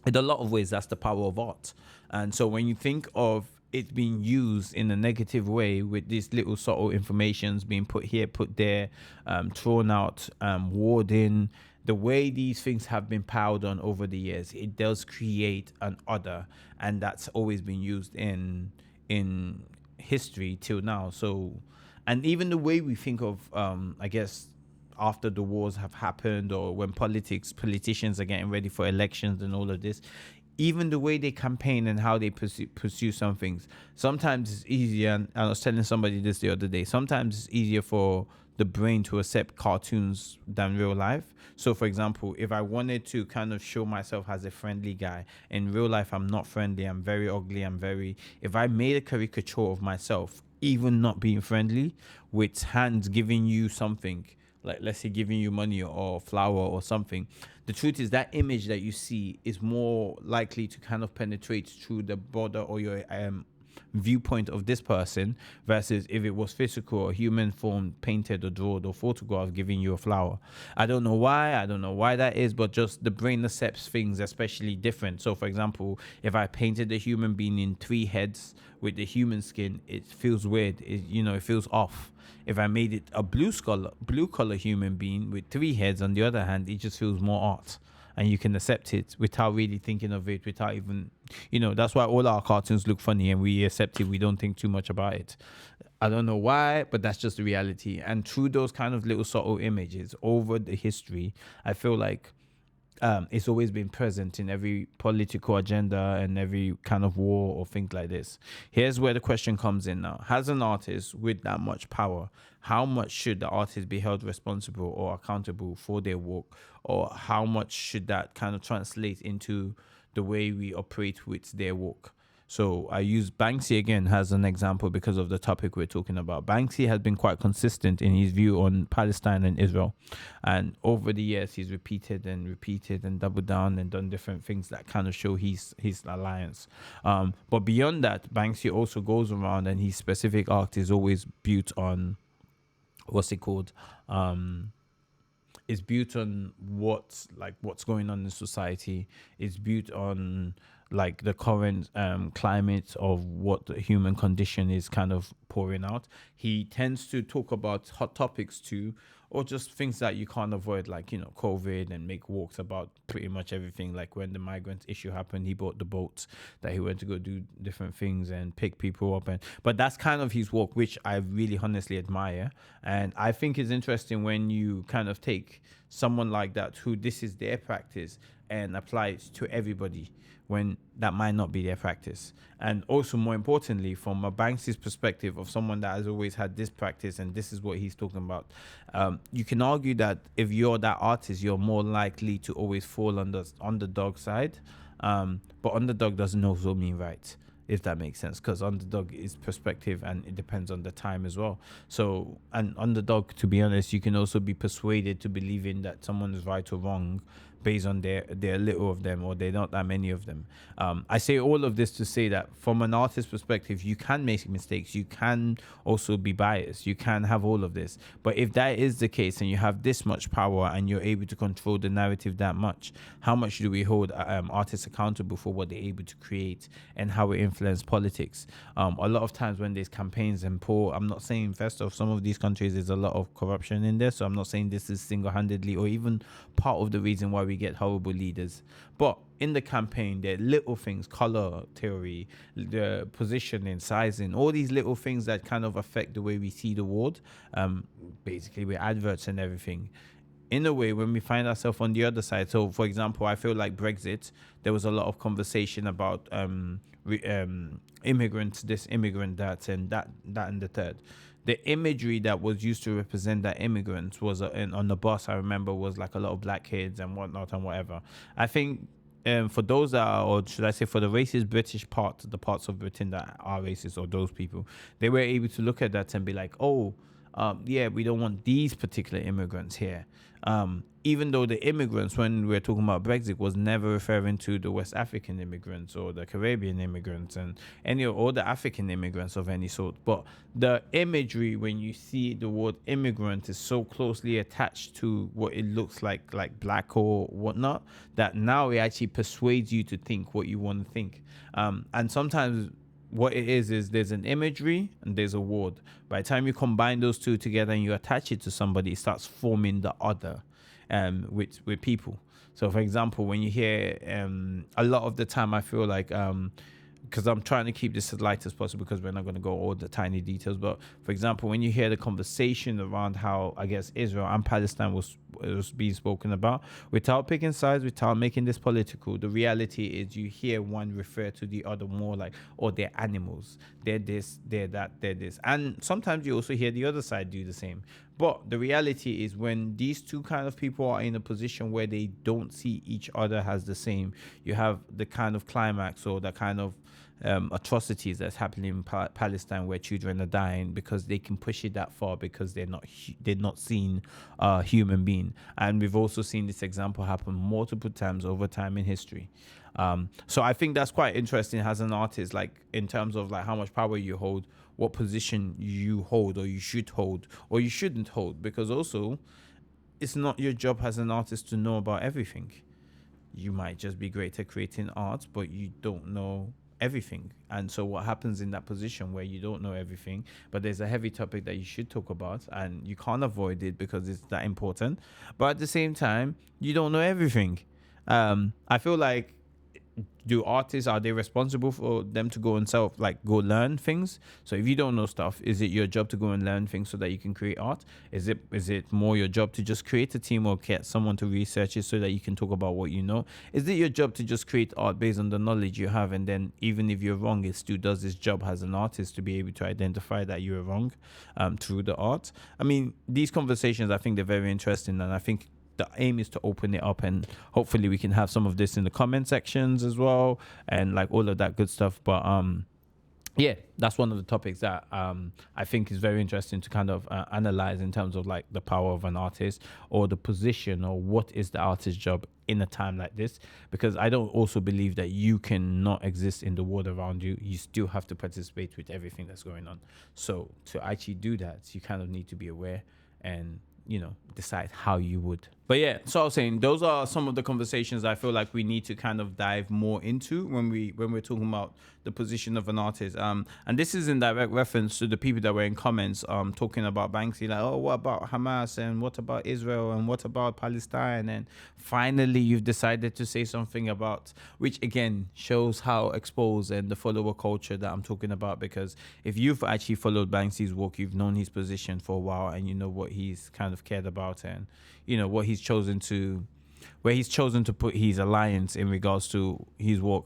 Speaker 1: a lot of ways, that's the power of art. And so when you think of it being used in a negative way, with these little subtle informations being put here, put there, thrown out, ward in, the way these things have been piled on over the years, it does create an other, and that's always been used in history till now. So, and even the way we think of, I guess, after the wars have happened, or when politicians are getting ready for elections and all of this, even the way they campaign and how they pursue some things, sometimes it's easier. And I was telling somebody this the other day, sometimes it's easier for the brain to accept cartoons than real life. So for example, if I wanted to kind of show myself as a friendly guy, in real life I'm not friendly, I'm very ugly, if I made a caricature of myself even not being friendly, with hands giving you something, like let's say giving you money or flour or something, the truth is that image that you see is more likely to kind of penetrate through the border or your viewpoint of this person, versus if it was physical or human form, painted or drawn or photographed, giving you a flower. I don't know why that is, but just the brain accepts things especially different. So for example, if I painted a human being in 3 heads with the human skin, it feels weird. It feels off. If I made it a blue color human being with 3 heads, on the other hand, it just feels more art, and you can accept it without really thinking of it, without even, that's why all our cartoons look funny and we accept it. We don't think too much about it. I don't know why, but that's just the reality. And through those kind of little subtle images over the history, I feel like it's always been present in every political agenda and every kind of war or things like this. Here's where the question comes in now. Has an artist with that much power, how much should the artist be held responsible or accountable for their work? Or how much should that kind of translate into the way we operate with their work? So I use Banksy again as an example because of the topic we're talking about. Banksy has been quite consistent in his view on Palestine and Israel. And over the years, he's repeated and doubled down and done different things that kind of show his alliance. But beyond that, Banksy also goes around, and his specific art is always built on, what's it called? It's built on what's going on in society. It's built on like the current climate of what the human condition is kind of pouring out. He tends to talk about hot topics too, or just things that you can't avoid, like COVID, and make walks about pretty much everything. Like when the migrant issue happened, he bought the boats that he went to go do different things and pick people up. But that's kind of his work, which I really honestly admire. And I think it's interesting when you kind of take someone like that, who this is their practice, and apply it to everybody, when that might not be their practice. And also, more importantly, from a Banksy's perspective, of someone that has always had this practice and this is what he's talking about, you can argue that if you're that artist, you're more likely to always fall on the underdog side. But underdog doesn't also mean right, if that makes sense, because underdog is perspective and it depends on the time as well. So an underdog, to be honest, you can also be persuaded to believing that someone is right or wrong based on their little of them, or they're not that many of them. I say all of this to say that from an artist's perspective, you can make mistakes, you can also be biased, you can have all of this. But if that is the case, and you have this much power and you're able to control the narrative that much, how much do we hold artists accountable for what they're able to create and how it influences politics? A lot of times when there's campaigns and poor, I'm not saying first of some of these countries there's a lot of corruption in there, so I'm not saying this is single-handedly or even part of the reason why we get horrible leaders. But in the campaign, there are little things, color theory, the positioning, sizing, all these little things that kind of affect the way we see the world, basically with adverts and everything. In a way, when we find ourselves on the other side, so for example, I feel like Brexit, there was a lot of conversation about immigrants, this immigrant, that, and that and the third. The imagery that was used to represent that immigrants was on the bus, I remember, was like a lot of black kids and whatnot and whatever. I think for those that are, or should I say for the racist British part, the parts of Britain that are racist, or those people, they were able to look at that and be like, oh, yeah, we don't want these particular immigrants here. Even though the immigrants, when we're talking about Brexit, was never referring to the West African immigrants or the Caribbean immigrants and any or the African immigrants of any sort. But the imagery when you see the word immigrant is so closely attached to what it looks like black or whatnot, that now it actually persuades you to think what you want to think. And sometimes what it is there's an imagery and there's a word. By the time you combine those two together and you attach it to somebody, it starts forming the other with people. So for example, when you hear a lot of the time, I feel like because I'm trying to keep this as light as possible because we're not going to go all the tiny details. But for example, when you hear the conversation around how I guess Israel and Palestine was being spoken about, without picking sides, without making this political, the reality is you hear one refer to the other more like, oh, they're animals, they're this, they're that, they're this. And sometimes you also hear the other side do the same. But the reality is when these two kind of people are in a position where they don't see each other as the same, you have the kind of climax or the kind of atrocities that's happening in Palestine where children are dying because they can push it that far because they're not seen a human being. And we've also seen this example happen multiple times over time in history. So I think that's quite interesting as an artist, like in terms of like how much power you hold, what position you hold or you should hold or you shouldn't hold, because also it's not your job as an artist to know about everything. You might just be great at creating art, but you don't know everything. And so what happens in that position where you don't know everything, but there's a heavy topic that you should talk about and you can't avoid it because it's that important, but at the same time you don't know everything. I feel like, do artists, are they responsible for them to go and go learn things? So if you don't know stuff, is it your job to go and learn things so that you can create art? Is it more your job to just create a team or get someone to research it so that you can talk about what you know? Is it your job to just create art based on the knowledge you have, and then even if you're wrong, it still does its job as an artist to be able to identify that you were wrong through the art? I mean, these conversations, I think they're very interesting, and I think the aim is to open it up, and hopefully we can have some of this in the comment sections as well, and like all of that good stuff. But yeah, that's one of the topics that I think is very interesting to kind of analyze in terms of like the power of an artist or the position or what is the artist's job in a time like this. Because I don't also believe that you can not exist in the world around you. You still have to participate with everything that's going on. So to actually do that, you kind of need to be aware and decide how you would. But yeah, so I was saying those are some of the conversations I feel like we need to kind of dive more into when we're talking about the position of an artist. And this is in direct reference to the people that were in comments talking about Banksy, like, oh, what about Hamas and what about Israel and what about Palestine? And finally you've decided to say something about, which again shows how exposed and the follower culture that I'm talking about. Because if you've actually followed Banksy's work, you've known his position for a while and you know what he's kind of cared about, and what he's chosen to, where he's chosen to put his alliance in regards to his work.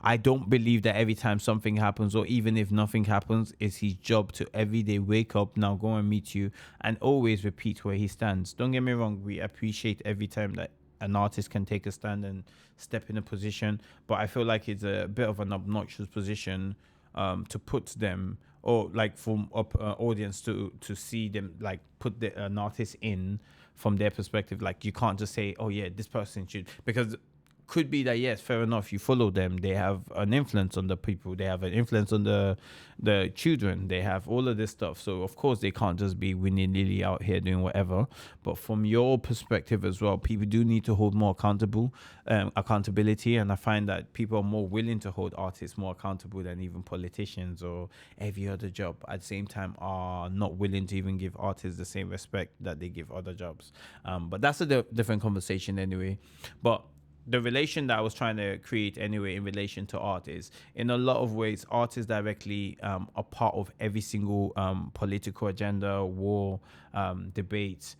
Speaker 1: I don't believe that every time something happens, or even if nothing happens, it's his job to every day wake up, now go and meet you, and always repeat where he stands. Don't get me wrong, we appreciate every time that an artist can take a stand and step in a position, but I feel like it's a bit of an obnoxious position to put them, or like for audience to see them like put an artist in from their perspective. Like you can't just say, oh yeah, this person should, because could be that, yes, fair enough, you follow them, they have an influence on the people, they have an influence on the children, they have all of this stuff, so of course they can't just be willy-nilly out here doing whatever. But from your perspective as well, people do need to hold more accountability, and I find that people are more willing to hold artists more accountable than even politicians or every other job at the same time are not willing to even give artists the same respect that they give other jobs. But that's a different conversation anyway. But the relation that I was trying to create anyway in relation to art is, in a lot of ways, art is directly a part of every single political agenda, war, debates.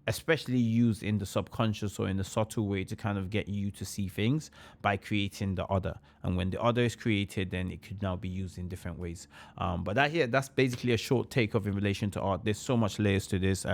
Speaker 1: especially used in the subconscious or in a subtle way to kind of get you to see things by creating the other. And when the other is created, then it could now be used in different ways. But that's basically a short take of in relation to art. There's so much layers to this.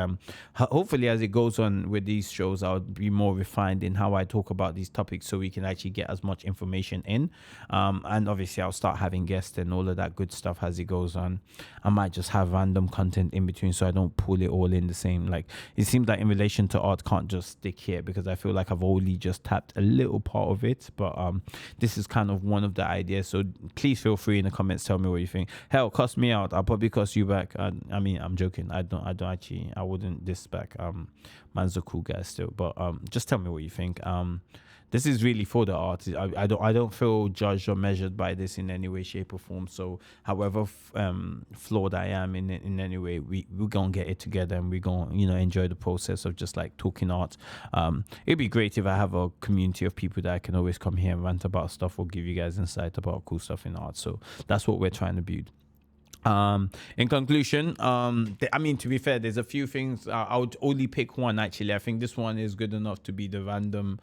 Speaker 1: Hopefully, as it goes on with these shows, I'll be more refined in how I talk about these topics so we can actually get as much information in. And obviously, I'll start having guests and all of that good stuff as it goes on. I might just have random content in between so I don't pull it all in the same. Like, it seems like in relation to art can't just stick here because I feel like I've only just tapped a little part of it. But this is kind of one of the ideas. So please feel free in the comments, tell me what you think. Hell, cuss me out. I'll probably cuss you back. I mean, I'm joking. I wouldn't diss back. Man's a cool guy still. But just tell me what you think. This is really for the art. I don't feel judged or measured by this in any way, shape, or form. So, however flawed I am in any way, we're gonna get it together and we're gonna enjoy the process of just like talking art. It'd be great if I have a community of people that I can always come here and rant about stuff or give you guys insight about cool stuff in art. So that's what we're trying to build. In conclusion, I mean, to be fair, there's a few things. I would only pick one actually. I think this one is good enough to be the random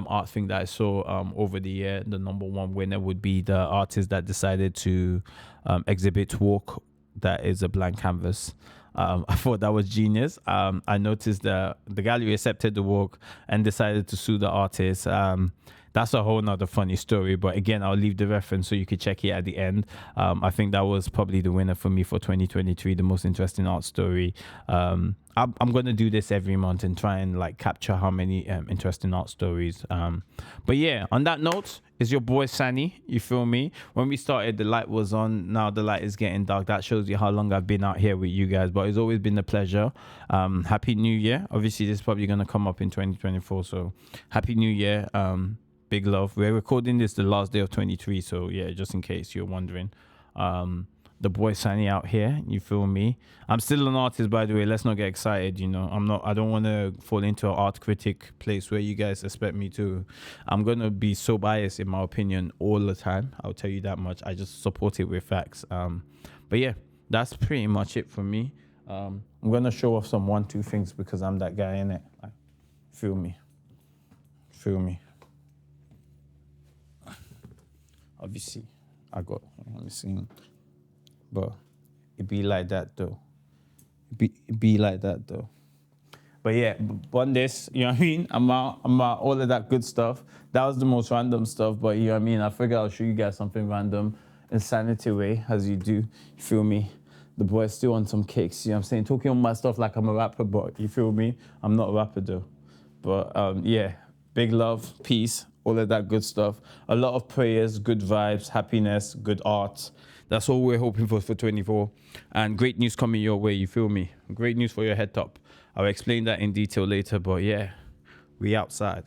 Speaker 1: art thing that I saw over the year. The number one winner would be the artist that decided to exhibit Walk, that is a blank canvas. I thought that was genius. I noticed that the gallery accepted the work and decided to sue the artist. That's a whole nother funny story, but again, I'll leave the reference so you can check it at the end. I think that was probably the winner for me for 2023, the most interesting art story. I'm going to do this every month and try and like capture how many interesting art stories. But yeah, on that note, it's your boy Sani, you feel me? When we started, the light was on. Now the light is getting dark. That shows you how long I've been out here with you guys, but it's always been a pleasure. Happy New Year. Obviously, this is probably going to come up in 2024, so Happy New Year. Big love. We're recording this the last day of 23, so yeah, just in case you're wondering. The boy Sani out here, you feel me? I'm still an artist, by the way. Let's not get excited, I don't want to fall into an art critic place where you guys expect me to. I'm going to be so biased in my opinion all the time. I'll tell you that much. I just support it with facts. But yeah, that's pretty much it for me. I'm going to show off some 1-2 things because I'm that guy, innit? Like, feel me? Obviously, let me see. But it be like that though. It be like that though. But yeah, on this, you know what I mean? I'm out, all of that good stuff. That was the most random stuff, but you know what I mean? I figured I'll show you guys something random, insanity way, as you do. You feel me? The boy's still on some kicks, you know what I'm saying? Talking on my stuff like I'm a rapper, but you feel me? I'm not a rapper though. But yeah, big love, peace, all of that good stuff. A lot of prayers, good vibes, happiness, good art. That's all we're hoping for 24. And great news coming your way, you feel me? Great news for your head top. I'll explain that in detail later, but yeah, we outside.